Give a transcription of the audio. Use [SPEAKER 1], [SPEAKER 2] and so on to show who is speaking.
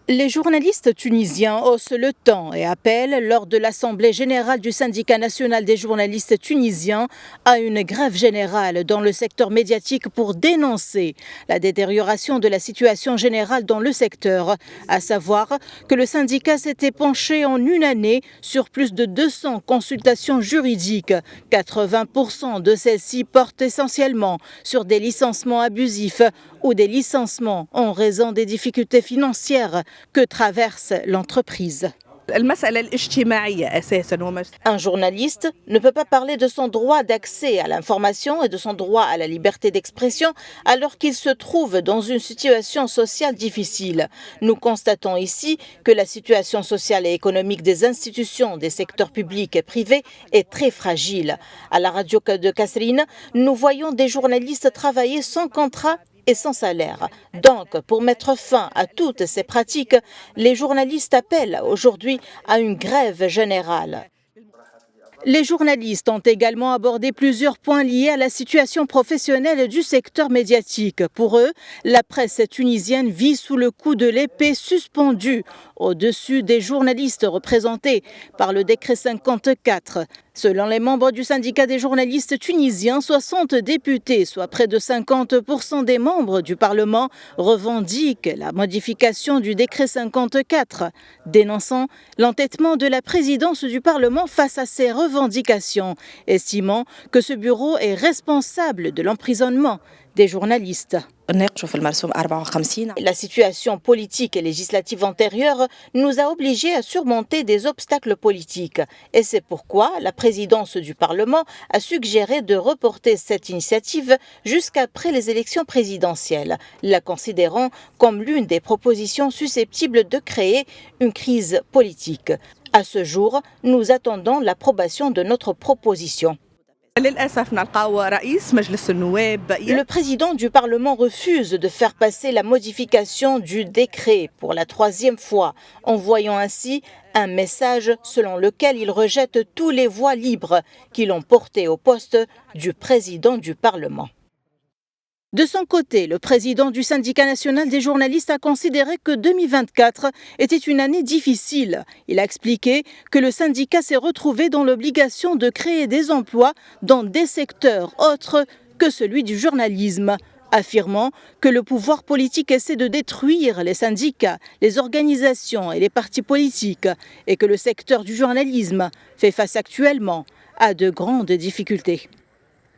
[SPEAKER 1] Les journalistes tunisiens haussent le ton et appellent, lors de l'Assemblée générale du Syndicat national des journalistes tunisiens, à une grève générale dans le secteur médiatique pour dénoncer la détérioration de la situation générale dans le secteur, à savoir que le syndicat s'était penché en une année sur plus de 200 consultations juridiques. 80% de celles-ci portent essentiellement sur des licenciements abusifs ou des licenciements en raison des difficultés financières que traverse l'entreprise. Un journaliste ne peut pas parler de son droit d'accès à l'information et de son droit à la liberté d'expression alors qu'il se trouve dans une situation sociale difficile. Nous constatons ici que la situation sociale et économique des institutions des secteurs publics et privés est très fragile. À la radio de Kasserine, nous voyons des journalistes travailler sans contrat et sans salaire. Donc, pour mettre fin à toutes ces pratiques, les journalistes appellent aujourd'hui à une grève générale. Les journalistes ont également abordé plusieurs points liés à la situation professionnelle du secteur médiatique. Pour eux, la presse tunisienne vit sous le coup de l'épée suspendue au-dessus des journalistes représentés par le décret 54. Selon les membres du syndicat des journalistes tunisiens, 60 députés, soit près de 50% des membres du Parlement, revendiquent la modification du décret 54, dénonçant l'entêtement de la présidence du Parlement face à ces revendications, estimant que ce bureau est responsable de l'emprisonnement des journalistes. La situation politique et législative antérieure nous a obligés à surmonter des obstacles politiques. Et c'est pourquoi la présidence du Parlement a suggéré de reporter cette initiative jusqu'après les élections présidentielles, la considérant comme l'une des propositions susceptibles de créer une crise politique. À ce jour, nous attendons l'approbation de notre proposition. Le président du Parlement refuse de faire passer la modification du décret pour la 3e fois, envoyant ainsi un message selon lequel il rejette tous les voix libres qui l'ont porté au poste du président du Parlement. De son côté, le président du syndicat national des journalistes a considéré que 2024 était une année difficile. Il a expliqué que le syndicat s'est retrouvé dans l'obligation de créer des emplois dans des secteurs autres que celui du journalisme, affirmant que le pouvoir politique essaie de détruire les syndicats, les organisations et les partis politiques et que le secteur du journalisme fait face actuellement à de grandes difficultés.